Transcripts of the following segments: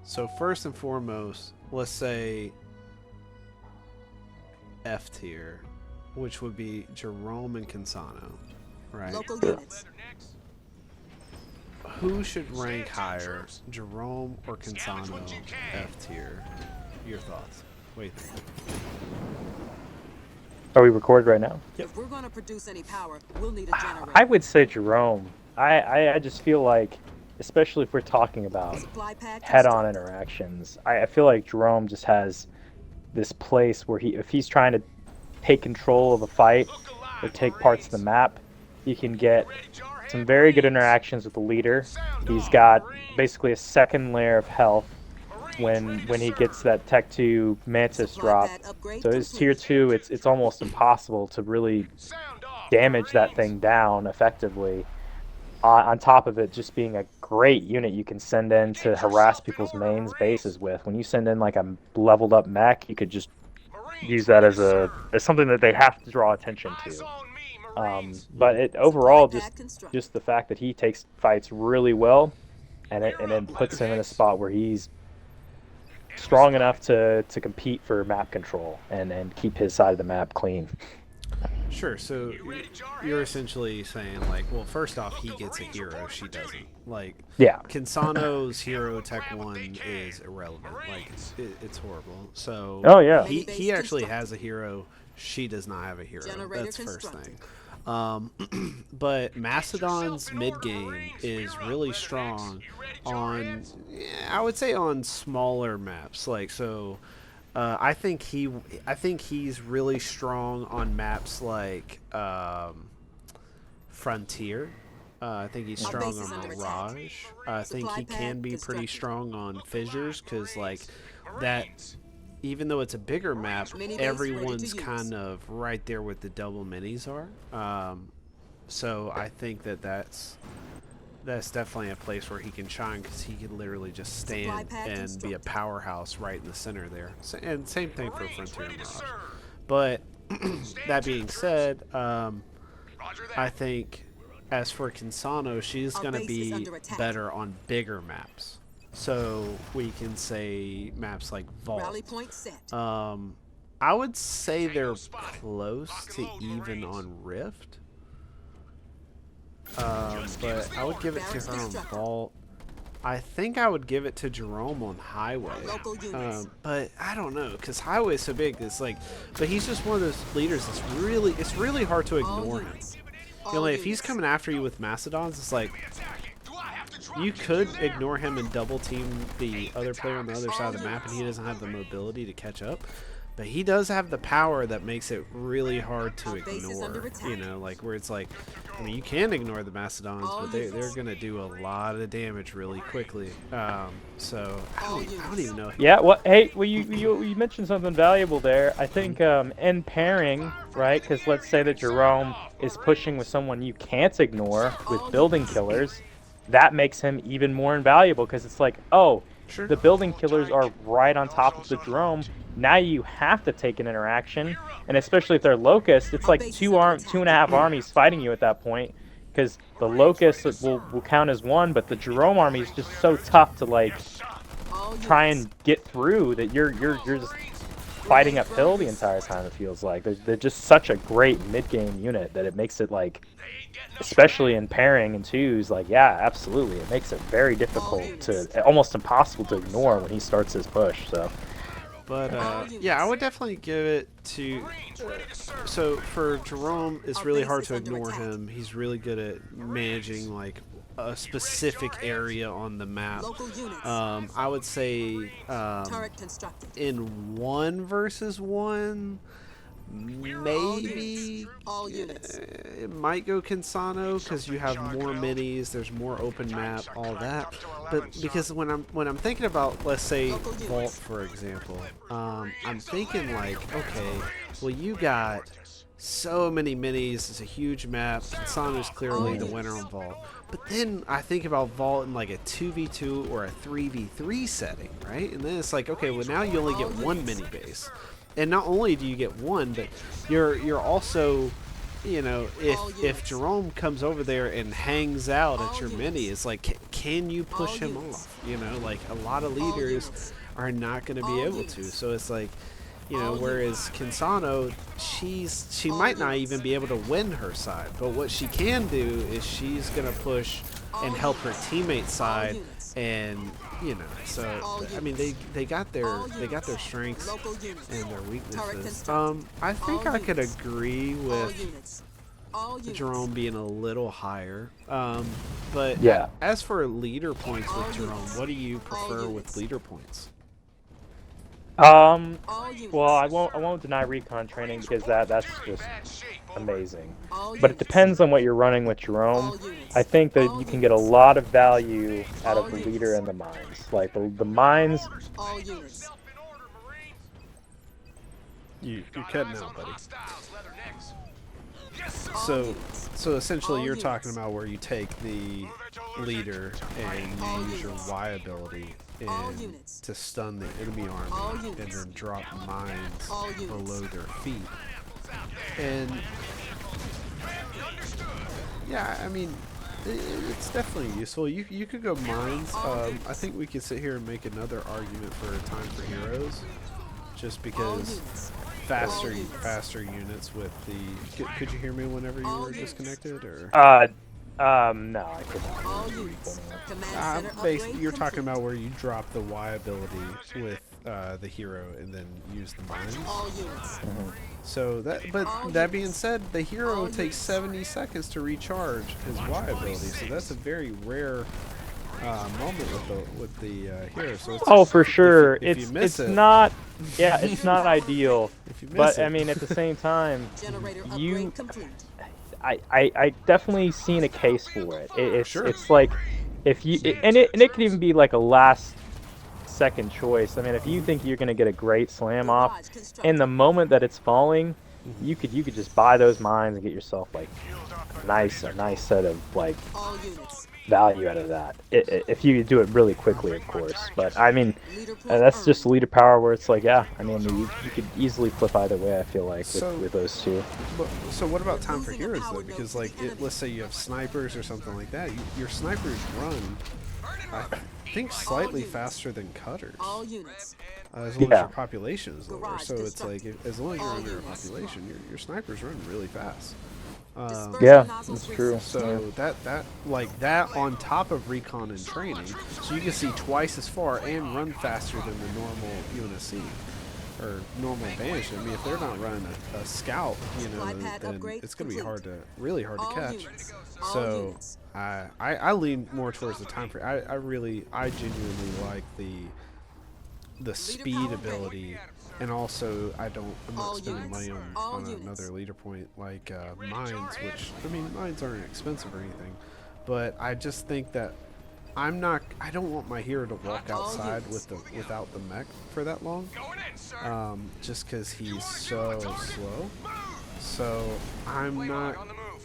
So first and foremost, let's say F tier, which would be Jerome and Cansano, right? Local Sure. units. Who should rank higher, Jerome or Cansano? F tier. Your thoughts? What do you think? Are we recorded right now? Yep. If we're going to produce any power, we'll need a generator. I would say Jerome. I just feel like, especially if we're talking about Supply pad head-on constructed. interactions, I feel like Jerome just has this place where if he's trying to take control of a fight or take parts of the map, he can get some very good interactions with the leader. He's got basically a second layer of health when he gets that Tech 2 Mantis Supply drop. pad upgrade So his complete. tier 2, it's almost impossible to really damage that thing down effectively. On top of it just being a great unit you can send in to harass people's mains bases with. When you send in like a leveled up mech, you could just use that as something that they have to draw attention to. But it Supply overall pad constructed. just the fact that he takes fights really well, and then puts him in a spot where he's strong enough to compete for map control and keep his side of the map clean. Sure. So you're essentially saying like, well, first off, he gets a hero, she doesn't. Like, Yeah, Cansano's hero Tech 1 is irrelevant. Like, it's horrible. So oh yeah, he actually has a hero. She does not have a hero. Generator That's first constructed. thing. But Mastodon's mid game is really strong on, I would say, on smaller maps. Like so, I think he's really strong on maps like Frontier. I think he's Our strong base is on under attack. Mirage. I think Supply he pad can be pretty constructed. strong on Fissures because like that. Even though it's a bigger map, Mini base ready to everyone's use. kind of right there where the double minis are. So I think that's definitely a place where he can shine because he can literally just Supply stand pad and be a constructed. powerhouse right in the center there. And same thing for Frontier and Mirage. But that being said, I think as for Kinsano, she's Our going to base is be under attack. better on bigger maps. So we can say maps like Vault. Rally point set. I would say they're close to even on Rift. But I would give it to her on Vault. I think I would give it to Jerome on Highway. Local units. But I don't know, because Highway is so big. It's like, but he's just one of those leaders that's it's really hard to All ignore him. units. You know, All like, if he's units. coming after you with Mastodons, it's like, you could ignore him and double team the other player on the other side of the map, and he doesn't have the mobility to catch up. But he does have the power that makes it really hard to Our base is under ignore. attack. You know, like where it's like, I mean, you can ignore the Mastodons, but they're gonna do a lot of damage really quickly. So I don't even know. yeah. Well, hey, well, you mentioned something valuable there. I think in pairing, right? Because let's say that Jerome is pushing with someone you can't ignore with building killers, that makes him even more invaluable because it's like, oh, Sure. the building killers are right on top of the Jerome. Now you have to take an interaction, and especially if they're locusts, it's like two and a half armies fighting you at that point. Because the locusts will count as one, but the Jerome army is just so tough to like All try units. and get through that you're just fighting uphill the entire time. It feels like they're just such a great mid game unit that it makes it like, especially in pairing and twos, like yeah, absolutely, it makes it very difficult to almost impossible to ignore when he starts his push. So But yeah, I would definitely give it to. So for Jerome, it's really hard to ignore him. He's really good at managing like a specific area on the map. Local units. I would say Turret constructed. in 1 versus 1, maybe All units. it might go Kinsano because you have more minis, there's more open map, all that. But because when I'm thinking about, let's say Vault for example, I'm thinking like, okay, well you got so many minis, it's a huge map. Kinsano's clearly the winner on Vault. But then I think about Vault in like a 2v2 or a 3v3 setting, right? And then it's like, okay, well now you only get one mini base. And not only do you get one, but you're also you know, if Jerome comes over there and hangs out at your mini, it's like, can you push him off? You know, like a lot of leaders are not going to be able to. So it's like, you know, whereas Kinsano, she might not even be able to win her side, but what she can do is she's going to push and help her teammate side, and you know, so I mean they got their strengths and their weaknesses. I think I could agree with Jerome being a little higher. But Yeah. as for leader points with Jerome, what do you prefer with leader points? Well, I won't deny recon training because that's just amazing. But it depends on what you're running with Jerome. I think that you can get a lot of value out of the leader and the mines. Like the mines. All units. You're cutting out, buddy. So essentially, you're talking about where you take the leader and you use your Y ability to stun the enemy army and then drop mines below their feet. And yeah, I mean, it's definitely useful. You could go mines. I think we could sit here and make another argument for time for heroes, just because faster units with the. Could you hear me whenever you were disconnected, or? No, I couldn't. You're talking about where you drop the Y ability with the hero and then use the mines. So that being said, the hero takes 70 seconds to recharge his Y ability, so that's a very rare moment with the hero. So for sure. It's not. Yeah, it's not ideal. But it. I mean, at the same time, I definitely seen a case for it. It's like if you and it could even be like a last second choice. I mean, if you think you're gonna get a great slam off in the moment that it's falling, you could just buy those mines and get yourself like a nice set of like value out of that. If you do it really quickly, of course. But I mean, that's just leader power where it's like, yeah, I mean, you could easily flip either way. I feel like with those two. So what about time for heroes though? Because like, let's say you have snipers or something like that. Your snipers run, I think, slightly faster than cutters. As long as your population is lower. So it's like, as long as you're under a population, your snipers run really fast. Yeah, that's true. So that on top of recon and training, so you can see twice as far and run faster than the normal UNSC or normal Vanish. I mean, if they're not running a scout, you know, then it's going to be really hard to catch. So I lean more towards the time frame. I genuinely like the speed ability. And also, I'm not spending money on another leader point like mines, which, I mean, mines aren't expensive or anything, but I just think that I don't want my hero to walk outside without the mech for that long, just because he's so slow. So I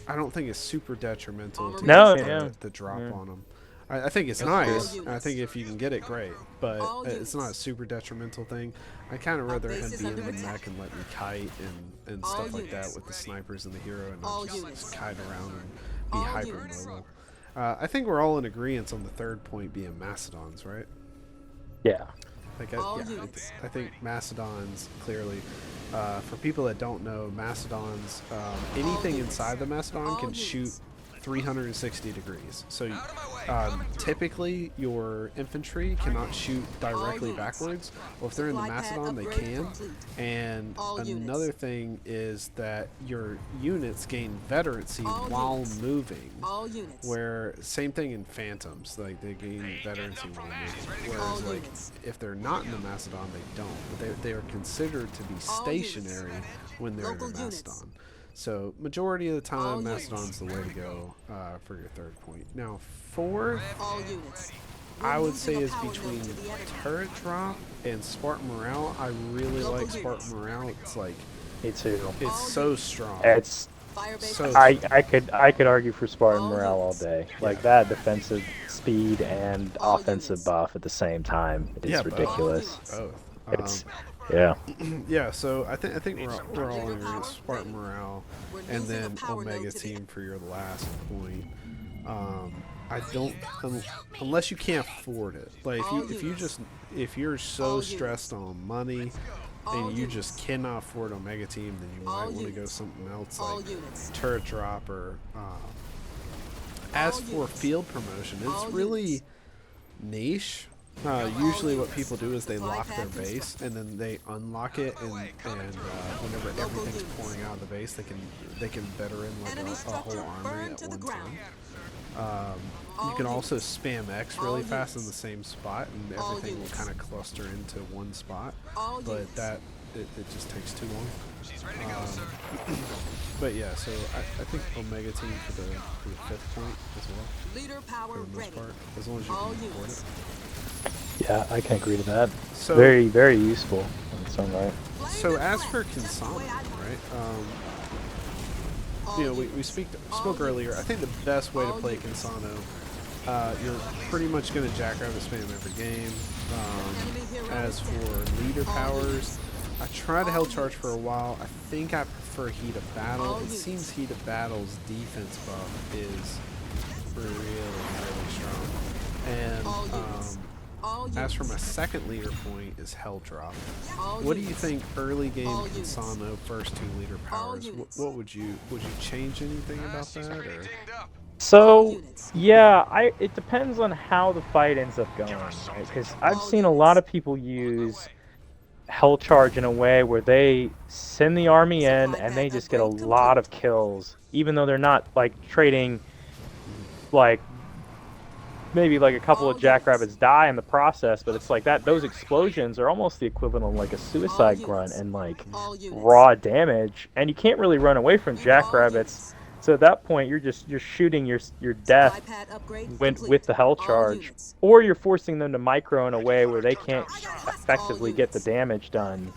don't think it's super detrimental to get the drop on him. I think it's nice. I think if you can get it, great. But it's not a super detrimental thing. I kind of rather him be in the mech and let me kite and stuff like that with the snipers and the hero, and not just kite around and be hyper mobile. I think we're all in agreement on the third point being Mastodons, right? Yeah. I think Mastodons, clearly. For people that don't know, Mastodons, anything inside the Mastodon can shoot 360 degrees. So typically your infantry cannot shoot directly backwards. Well, if they're in the Mastodon, they can. And another thing is that your units gain veterancy while moving. Where same thing in Phantoms, like they gain veterancy while moving. Whereas like if they're not in the Mastodon, they don't. But they are considered to be stationary when they're in the Mastodon. So majority of the time, Mastodon's the way to go for your third point. Now, fourth, I would say is between turret drop and Spartan morale. I really like Spartan morale. It's like, me too. It's so strong. It's so. I could argue for Spartan morale all day. Like that defensive speed and offensive buff at the same time. It is ridiculous. Both. Yeah. Yeah, so I think we're all in agreement. Spartan morale, We're and losing a then power Omega node to the team for your last point. I don't unless you can't afford it. Like if you're so stressed on money all and you just units, cannot afford Omega team, then you all might want to go units, something else all like units, turret drop or. As all for units, field promotion, it's all really units, niche. Usually, what people do is they lock their base and then they unlock it, and whenever local everything's units. pouring out of the base, they can better in like Enemy a whole structure armory burned at to the one ground. time. You All can also units, spam X all really fast in units, the same spot, and all everything will units, kind of cluster into one spot. all But units. it just takes too long. But yeah, so I think Omega team for the 5th point as well, Leader power for the most ready. part, as long as you All can afford units. it. Yeah, I can agree to that. So Very, very useful in its own right. So as for Kinsama, right? We spoke earlier. I think the best way to play Kinsano, you're pretty much going to jackrabbit spam every game. As for leader powers, I tried Hell Charge for a while. I think I prefer Heat of Battle. It seems Heat of Battle's defense buff is really strong. And as for my second leader point is Hell Drop. What do you think early game Kinsano first 2 leader powers? What would you change anything about that or? So yeah, it depends on how the fight ends up going, right? Because I've seen a lot of people use Hell Charge in a way where they send the army in and they just get a lot of kills, even though they're not like trading like maybe like a couple of jackrabbits die in the process, but it's like that those explosions are almost the equivalent of like a suicide grunt and like raw damage, and you can't really run away from jackrabbits. So at that point you're shooting your death with the Hell Charge, or you're forcing them to micro in a way where they can't effectively get the damage done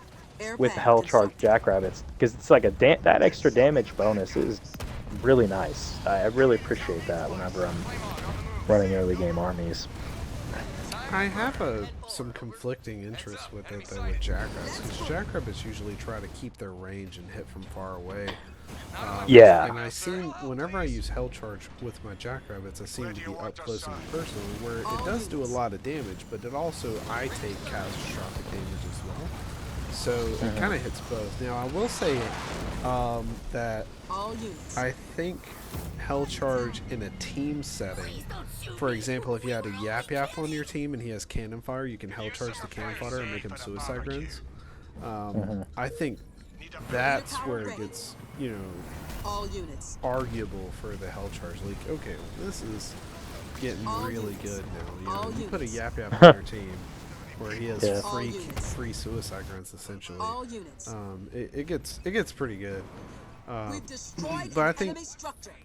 with the Hell Charge jackrabbits, because it's like that extra damage bonus is really nice. I really appreciate that whenever I'm running early game armies. I have some conflicting interests with it though with jackrabbits, because jackrabbits usually try to keep their range and hit from far away. Yeah. And I seem whenever I use Hell Charge with my jackrabbits, I seem to be up close and personal, where it does do a lot of damage, but it also I take catastrophic damage as well. So it kind of hits both. Now I will say that I think Hell Charge in a team setting, for example, if you had a Yap Yap on your team and he has cannon fire, you can Hell Charge the cannon fodder and make him suicide grins. I think that's where it gets, arguable for the Hell Charge. Like, okay, this is getting really good now. You put a Yap Yap on your team where he has free suicide grunts essentially. It gets pretty good. But I think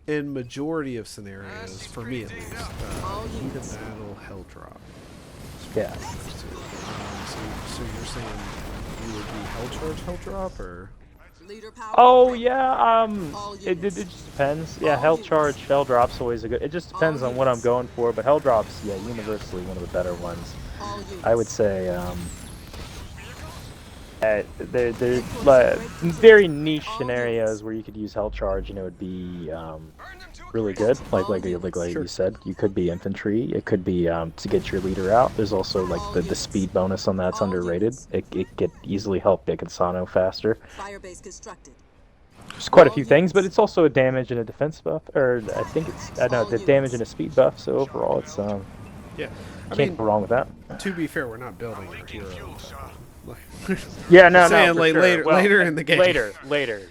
in majority of scenarios, for me at least, Heat of Battle, Hell Drop. Yeah. So you're saying you would be Hell Drop, or? Oh yeah, it just depends. Yeah, Hell Charge, Hell Drop's always a good. It just depends on what I'm going for, but Hell Drop's universally one of the better ones. I would say there's like very niche scenarios where you could use Hell Charge and it would be really good. Like you said, you could be infantry. It could be to get your leader out. There's also like the speed bonus on that's underrated. It could easily help get Insano faster. There's quite a few things, but it's also a damage and a defense buff, or I think it's the damage and a speed buff. So overall, it's yeah, can't go wrong with that. To be fair, we're not building our hero. Yeah, no, saying like later, well, later in the game. Later.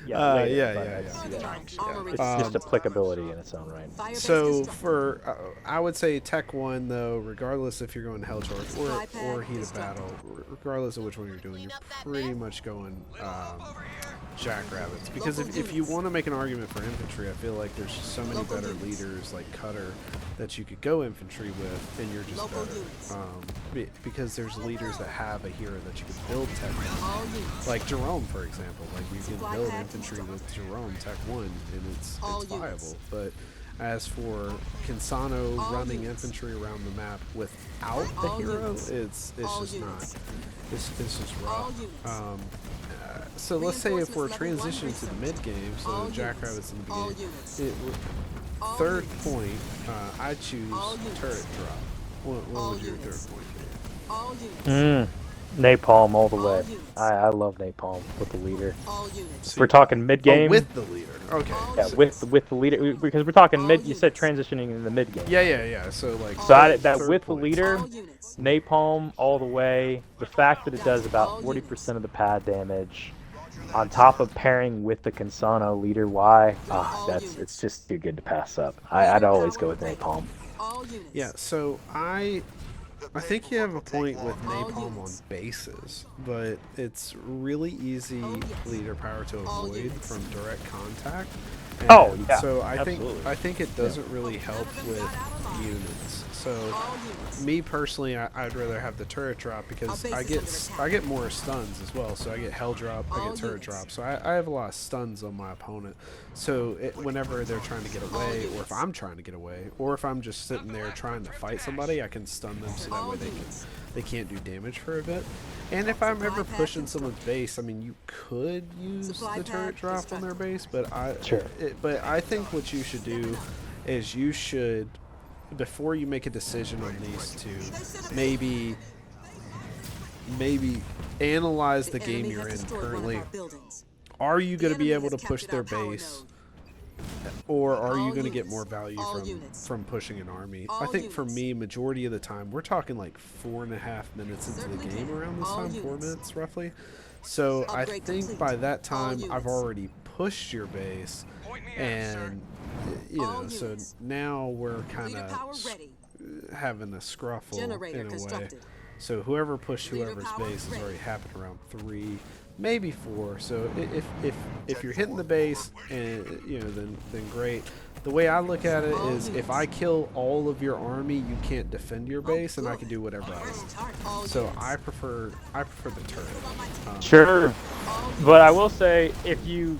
Yeah. It's just applicability in its own right. So for, I would say Tech 1 though, regardless if you're going Hell Charge or Heat of Battle, regardless of which one you're doing, you're pretty much going Jackrabbits. Because if you want to make an argument for infantry, I feel like there's so many better leaders like Cutter that you could go infantry with, and you're just better. Because there's leaders that have a hero that you can build Tech 1. Like Jerome, for example. Like you can build infantry with Jerome Tech 1, and it's viable. But As for Kinsano running infantry around the map without the hero, it's just not. It's just rough. So let's say if we're transitioning to the mid game, so Jackrabbits in the beginning, third point, I choose turret drop. What would your third point be? Napalm all the way. I love napalm with the leader. So We're talking mid game. with the leader. Okay. Yeah, with the leader, because we're talking mid. You said transitioning in the mid game. Yeah. So like. So that with the point. leader, napalm all the way. The fact that it does about 40% of the pad damage, on top of pairing with the Kinsano leader Y, it's just too good to pass up. I'd always go with napalm. Yeah. So I think you have a point with napalm on bases, but it's really easy leader power to avoid from direct contact. And so I think it doesn't really help with units. So me personally, I'd rather have the turret drop because I get more stuns as well. So I get hell drop, I get turret drop. So I have a lot of stuns on my opponent. So whenever they're trying to get away, or if I'm trying to get away, or if I'm just sitting there trying to fight somebody, I can stun them so that way they can't do damage for a bit. And if I'm ever pushing someone's base, I mean, you could use the turret drop on their base, but I think what you should do is you should, before you make a decision on these two, maybe analyze the game you're in currently. Are you going to be able to push their base, or are you going to get more value from pushing an army? I think for me, majority of the time, we're talking like 4.5 minutes into the game around this time, 4 minutes roughly. So I think by that time, I've already pushed your base, and so now we're kind of having a scruffle in a way. So whoever pushed whoever's base has already happened around 3, maybe 4. So if you're hitting the base, and then great. The way I look at it is, if I kill all of your army, you can't defend your base, and I can do whatever I want. So I prefer the turret. Sure, but I will say, if you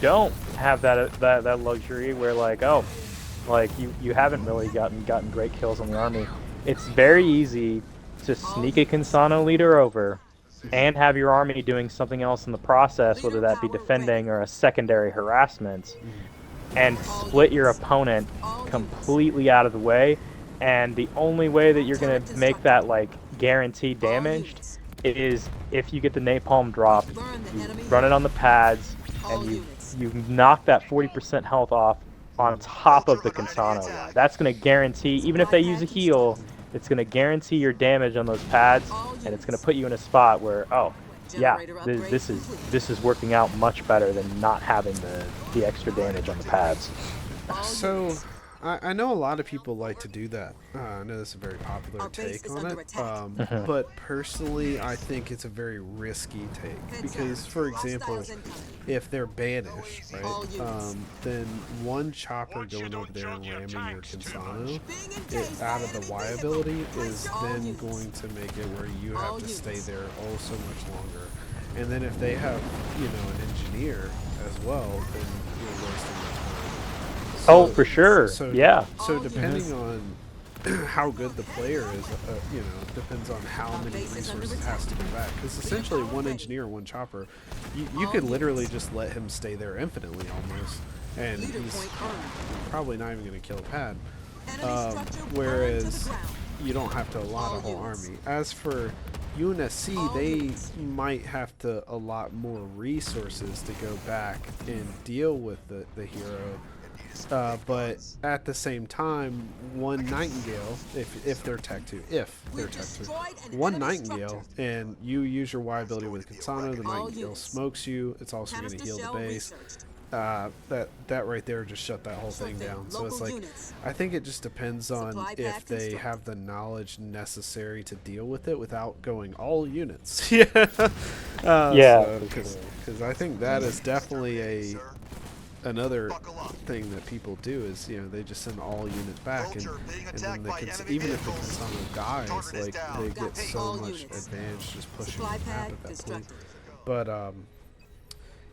don't have that luxury where you haven't really gotten great kills on the army, it's very easy to sneak a Kinsano leader over and have your army doing something else in the process, whether that be defending or a secondary harassment, and split your opponent completely out of the way. And the only way that you're going to make that guaranteed damaged is if you get the napalm drop, you run it on the pads, and you knock that 40% health off on top of the Kinsano guy. That's going to guarantee, even if they use a heal, it's going to guarantee your damage on those pads, and it's going to put you in a spot where, this is working out much better than not having the extra damage on the pads. So I know a lot of people like to do that. I know that's a very popular take on it. But personally, I think it's a very risky take. Because, for example, if they're banished, right, then one chopper going over there and ramming your Kinsano out of the Y ability is then going to make it where you have to stay there oh so much longer. And then if they have, an engineer as well, then you're wasting their time. So, for sure. So depending on how good the player is, depends on how many resources has to go back. Because essentially, one engineer, one chopper, you could literally just let him stay there infinitely almost, and he's probably not even going to kill a pad. Whereas you don't have to allot a whole army. As for UNSC, they might have to allot more resources to go back and deal with the hero. But at the same time, one Nightingale, if they're Tech 2, one Nightingale, and you use your Y ability with Kinsano, the Nightingale smokes you. It's also going to heal the base. That right there just shut that whole thing down. So it's I think it just depends on if they have the knowledge necessary to deal with it without going all units. Because I think that is definitely another thing that people do is they just send all units back, and then even if the Kinsano dies, they get so much advantage just pushing the map at that point. But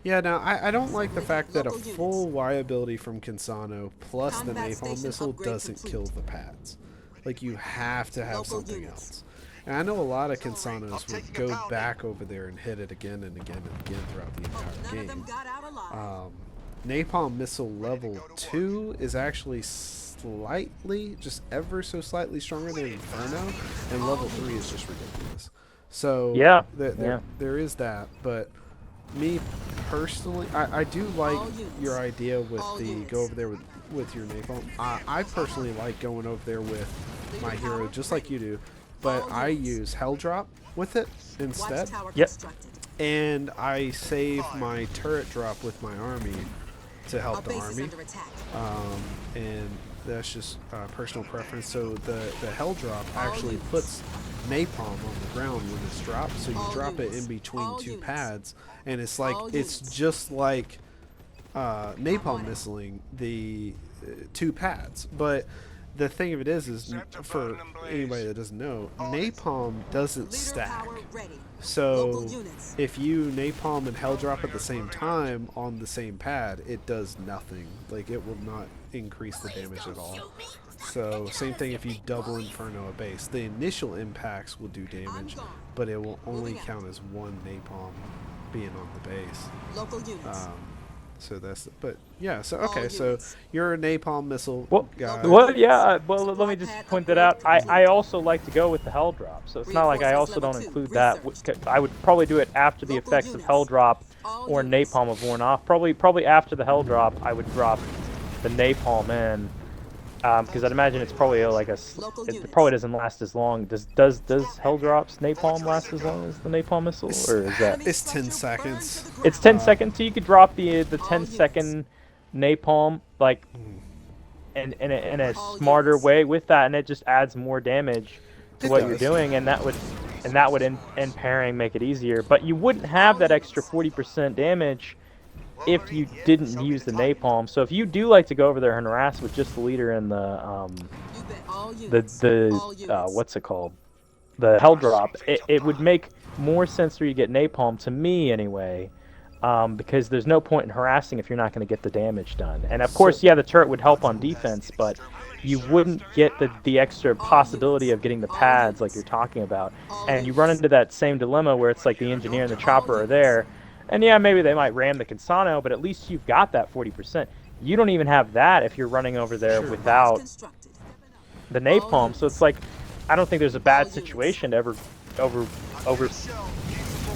Yeah, now I don't like the Assembly. fact that a Local units. full Y ability from Kinsano plus the Combat napalm station missile upgrade doesn't kill complete. the pads. Like you have to have Local something units. else. And I know a lot of Kinsanos would go back over there and hit it again and again and again throughout the Hope entire none of them game. got out alive. Napalm missile level 2 is actually slightly, just ever so slightly stronger than Inferno, and level 3 is just ridiculous. So Yeah, there, yeah. there, there is that, but me personally, I do like All units. your idea with All the units. go over there with your napalm. I personally like going over there with my hero just like you do, but All I units. use Hell Drop with it instead, Watchtower Yep. constructed. and I save my turret drop with my army to Our help the base is army, under attack. and that's just personal preference. So the Hell Drop All actually units. puts napalm on the ground when it's dropped, so you All drop it units. in between All two units. pads, and it's like All it's units. just like napalm on it. missiling the two pads. But the thing of it is for anybody that doesn't know, napalm doesn't Leader stack. power ready. So Local units. if you napalm and hell drop at the same time on the same pad, it does nothing. Like it will not increase the damage at all. So same thing if you double Inferno a base. The initial impacts will do damage, but it will only count as one napalm being on the base. Local units. So that's, but yeah, so All okay, so units. you're a napalm missile Well, guy. well, yeah. Well, let me Squad just pad point that out. upgrade complete. I also like to go with the hell drop, so it's not like I Reinforcements also level don't 2 include that. researched. I would probably do it after the Local effects of hell units. drop All or units. napalm have worn off. Probably after the hell drop, I would drop the napalm in, because I'd imagine it's probably like Local it units. probably doesn't last as long. Does hell drops napalm last as long as the napalm missile, or is that? Enemy It's 10 structure burned seconds. to the It's 10 ground. seconds, so you could drop the All 10 units. second napalm like in a All smarter units. way with that, and it just adds more damage to It what you're does. doing, and that would in pairing make it easier. But you wouldn't have All that extra units. 40% damage if you didn't use the napalm. So if you do like to go over there and harass with just the leader and You bet. All the units. the All units. what's it called, the hell drop, it would make more sense for you to get napalm, to me anyway, because there's no point in harassing if you're not going to get the damage done. And of course, So yeah, the turret would help on defense, but you wouldn't get the extra possibility units. of getting the All pads like units. you're talking about. All And you run units. into that same dilemma where it's like the engineer and the chopper are units. there, and yeah, maybe they might ram the Cansano, but at least you've got that 40%. You don't even have that if you're running over there Sure. without Constructed. the All napalm. So units. it's like, I don't think there's a bad units. situation to ever over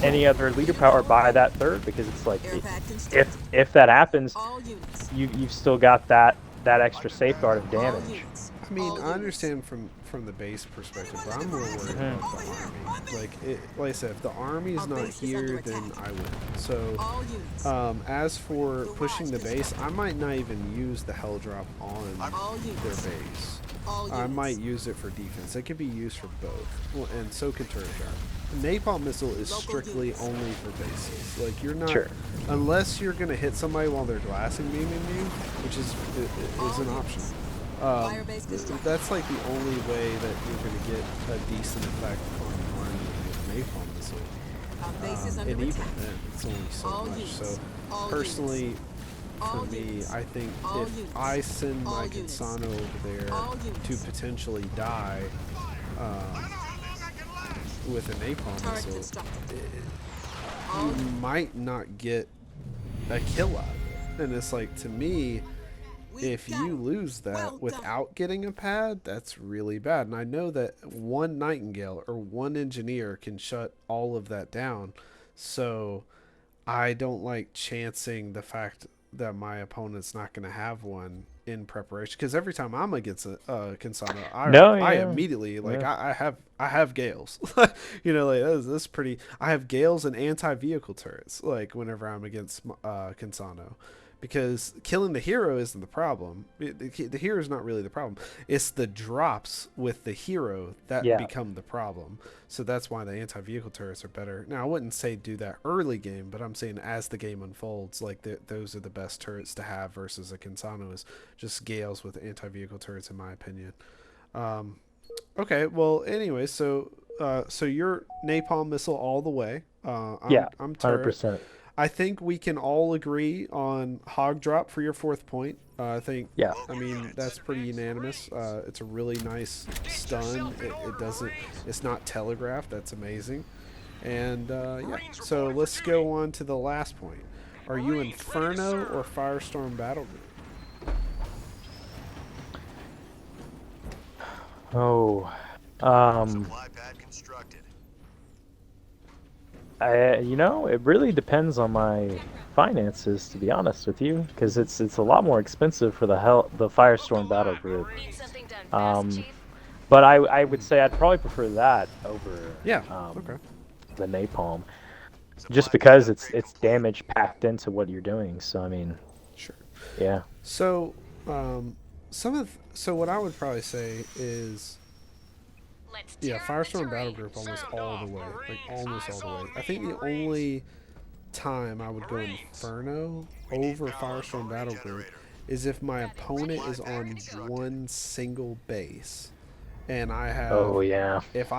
any other leader power by that third, because it's like Airpad constructed. if that happens, All units. you've still got that extra safeguard of All damage. units. I mean, All I units. understand from the base perspective, but I'm more worried about the army. Like I said, if the army's Our not base is under here, then attack. I win. So, All units. as for pushing the base, I might not even use the hell drop on All their units. base. All units. I might use it for defense. It could be used for both, well, and so can turret drop. The napalm missile is Local strictly units. only for bases. Like you're not, Sure. unless you're gonna hit somebody while they're glassing beaming you, which is an option. Fire base constructed. That's like the only way that you're going to get a decent effect on the army with napalm missile. Our base is under And even attack. then, it's only so All much. units. So All personally, for All me, units. I think All if units. I send All my units. Cansano over there All to units. potentially die with a napalm Turret missile, constructed. you might not get a kill out of it. And it's like, to me, if you lose that without getting a pad, that's really bad. And I know that one Nightingale or one engineer can shut all of that down. So I don't like chancing the fact that my opponent's not going to have one in preparation, because every time I'm against a Kinsano, I immediately I have Gales. Like that's pretty. I have Gales and anti-vehicle turrets. Like whenever I'm against Kinsano, because killing the hero isn't the problem. The hero is not really the problem. It's the drops with the hero that become the problem. So that's why the anti-vehicle turrets are better. Now, I wouldn't say do that early game, but I'm saying as the game unfolds, like those are the best turrets to have versus a Kinsano is just Gales with anti-vehicle turrets, in my opinion. Okay, well, anyway, so you're napalm missile all the way. I'm turret. 100%. I think we can all agree on hog drop for your fourth point. I think, Yeah. I mean, that's pretty unanimous. It's a really nice stun. It doesn't, it's not telegraphed. That's amazing. And yeah, so let's go on to the last point. Are you Inferno or Firestorm Battle Group? Oh, it really depends on my finances, to be honest with you, because it's a lot more expensive for the Firestorm Battle Group. But I would say I'd probably prefer that over Yeah. Okay. the Napalm, just because it's damage packed into what you're doing. So I mean, Sure. yeah. So, so what I would probably say is, yeah, Firestorm Battle Group almost all the way, like almost all the way. I think the only time I would go Inferno over Firestorm Battle Group is if my opponent is on one single base, and I have. Oh yeah. If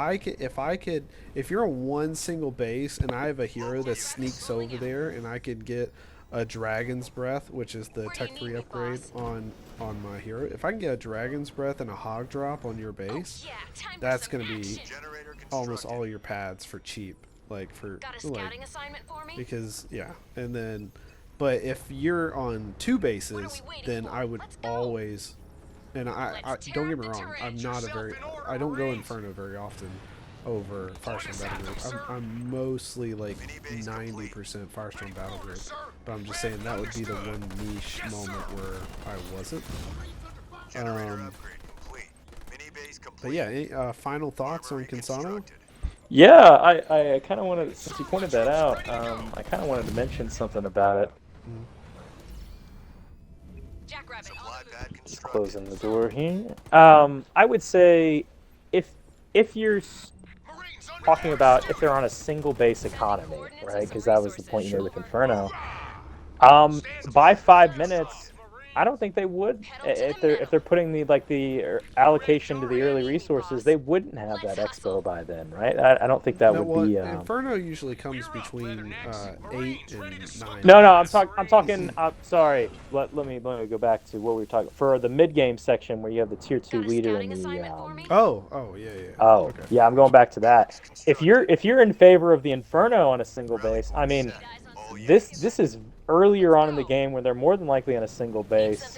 you're on one single base and I have a hero that sneaks over there, and I could get a Dragon's Breath, which is the Tech 3 upgrade on my hero. If I can get a Dragon's Breath and a Hog Drop on your base, that's gonna be almost all your pads for cheap. Like for like because yeah, and then but if you're on two bases, then I would always and I don't get me wrong, I don't go Inferno very often over Firestorm Battle Group. I'm mostly like 90% Firestorm Battle Group, but I'm just saying that would be the one niche moment where I wasn't. But yeah, any, final thoughts on Kinsano? Yeah, I kind of wanted, since you pointed that out, I kind of wanted to mention something about it. Just closing the door here. I would say if you're talking about if they're on a single base economy, right? Because that was the point you made with Inferno. By 5 minutes, I don't think they would. If they're putting the allocation to the early resources, they wouldn't have that expo by then, right? I don't think that No, would well, be. Inferno usually comes between 8 and 9. No, I'm talking. Sorry. Let me go back to what we were talking for the mid game section where you have the tier 2 leader and the. Oh, yeah. Oh, Okay. yeah. I'm going back to that. If you're in favor of the Inferno on a single base, I mean, this is earlier on in the game where they're more than likely on a single base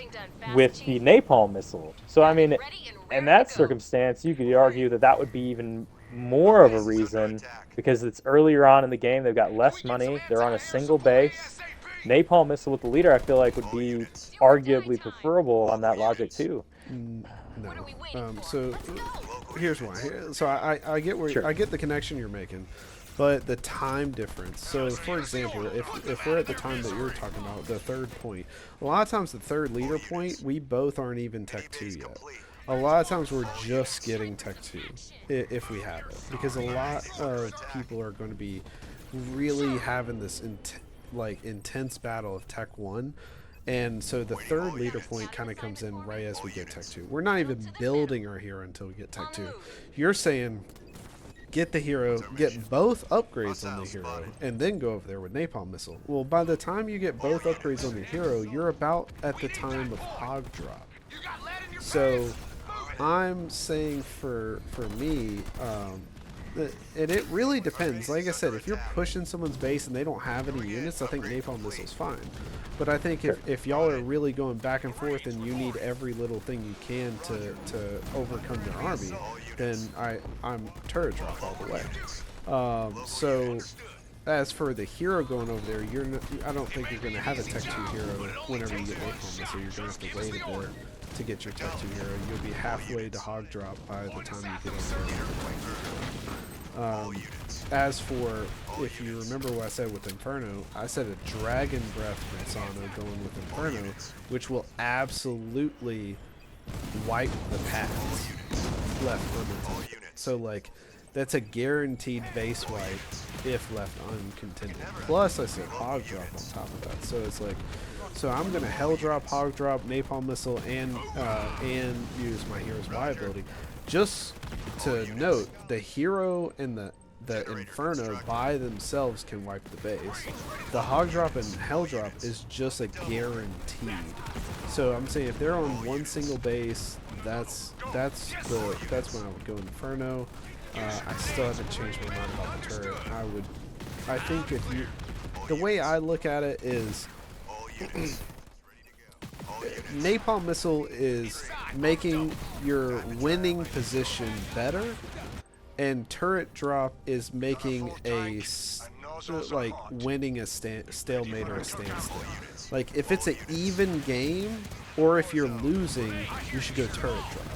with the napalm missile. So I mean, in that circumstance, you could argue that would be even more of a reason because it's earlier on in the game. They've got less money. They're on a single base. Napalm missile with the leader, I feel like would be arguably preferable on that logic too. No. So here's why. So I get where Sure. I get the connection you're making, but the time difference. So for example, if we're at the time that you're talking about, the third point, a lot of times the third leader point, we both aren't even Tech 2 yet. A lot of times we're just getting Tech 2 if we have it, because a lot of people are going to be really having this intense battle of Tech 1. And so the third leader point kind of comes in right as we get Tech 2. We're not even building our hero until we get Tech 2. You're saying get the hero, get both upgrades on the hero, and then go over there with Napalm Missile. Well, by the time you get both upgrades on your hero, you're about at the time of Hog Drop. So I'm saying for me, and it really depends. Like I said, if you're pushing someone's base and they don't have any units, I think Napalm Missile's fine. But I think if y'all are really going back and forth and you need every little thing you can to overcome their army, then I'm turret drop all the way. So as for the hero going over there, I don't think you're going to have a Tech 2 hero whenever you get Napalm Missile. You're going to have to wait a bit to get your Tech 2 hero. You'll be halfway to Hog Drop by the time you get over there. As for, if you remember what I said with Inferno, I said a Dragon Breath Kinsano going with Inferno, which will absolutely wipe the paths left unattended. So like, that's a guaranteed base wipe if left uncontended. Plus, I said Hog Drop on top of that. So it's like, so I'm gonna Hell Drop, Hog Drop, Napalm Missile, and use my hero's Y ability. Just to note, the hero and the Inferno by themselves can wipe the base. The Hog Drop and Hell Drop is just a guaranteed. So I'm saying if they're on one single base, that's when I would go Inferno. I still haven't changed my mind about the turret. I think if you, the way I look at it is, Napalm Missile is making your winning position better, and Turret Drop is making a winning a stalemate or a standstill. Like if it's an even game or if you're losing, you should go Turret Drop.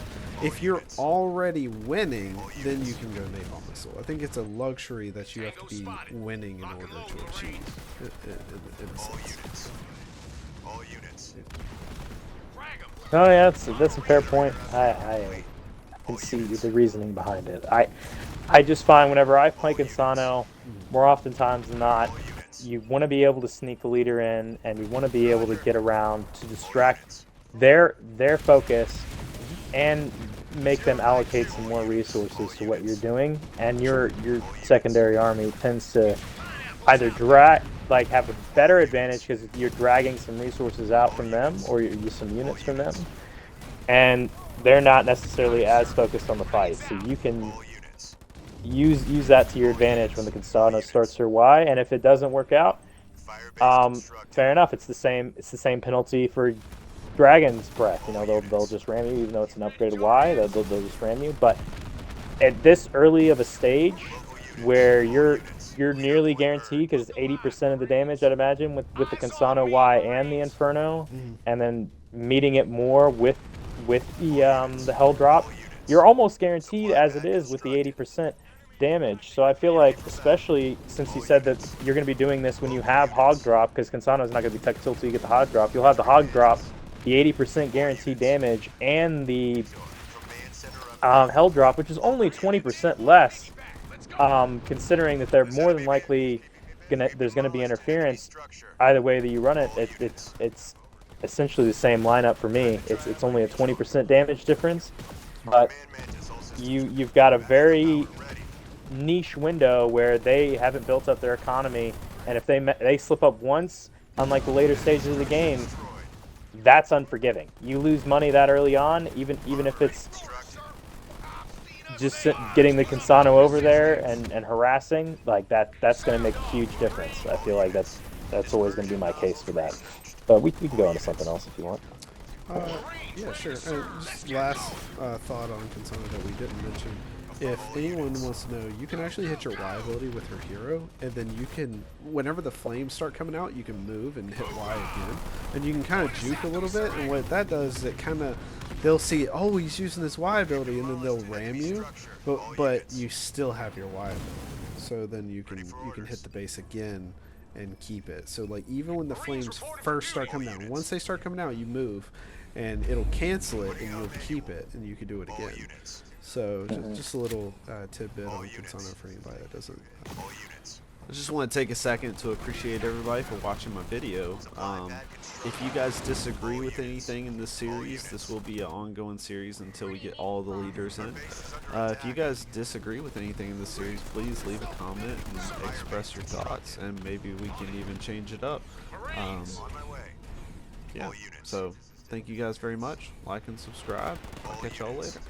If you're already winning, then you can go Napalm Missile. I think it's a luxury that you have to be winning in order to achieve, in a sense. Oh yeah, that's a fair point. I can see the reasoning behind it. I just find whenever I play Consano, more oftentimes than not, you want to be able to sneak the leader in, and you want to be able to get around to distract their focus and make them allocate some more resources to what you're doing. And your secondary army tends to either have a better advantage because you're dragging some resources out from them, or you use some units from them, and they're not necessarily as focused on the fight. So you can use that to your advantage when the Consano starts her Y. And if it doesn't work out, fair enough. It's the same penalty for Dragon's Breath. You know, they'll just ram you, even though it's an upgraded Y. They'll just ram you. But at this early of a stage, where you're nearly guaranteed, because it's 80% of the damage, I'd imagine, with the Consano Y and the Inferno, and then meeting it more with the Hell Drop, you're almost guaranteed as it is with the 80% damage. So I feel like, especially since you said that you're going to be doing this when you have Hog Drop, because Consano's not going to be tech till you get the Hog Drop, you'll have the Hog Drop, the 80% guaranteed damage, and the Hell Drop, which is only 20% less, considering that they're more than likely there's gonna be interference either way that you run it. It's essentially the same lineup for me. It's only a 20% damage difference, but you've got a very niche window where they haven't built up their economy, and if they slip up once, unlike the later stages of the game, that's unforgiving. You lose money that early on, even if it's just getting the Consano over there and harassing, like that's going to make a huge difference. I feel like that's always going to be my case for that. But we can go into something else if you want. Yeah, sure. Just last thought on Consano that we didn't mention. If anyone wants to know, you can actually hit your Y ability with her hero, and then you can, whenever the flames start coming out, you can move and hit Y again. And you can kind of juke a little bit, and what that does is it kind of, they'll see, oh, he's using this Y ability, and then they'll ram you, but you still have your Y ability. So then you can hit the base again and keep it. So like even when the flames first start coming out, once they start coming out, you move, and it'll cancel it, and you'll keep it, and you can do it again. So just a little tidbit on Consano for anybody that doesn't. I just want to take a second to appreciate everybody for watching my video. If you guys disagree with anything in this series, this will be an ongoing series until we get all the leaders in. If you guys disagree with anything in this series, please leave a comment and express your thoughts, and maybe we can even change it up. Yeah, so thank you guys very much. Like and subscribe. I'll catch y'all later.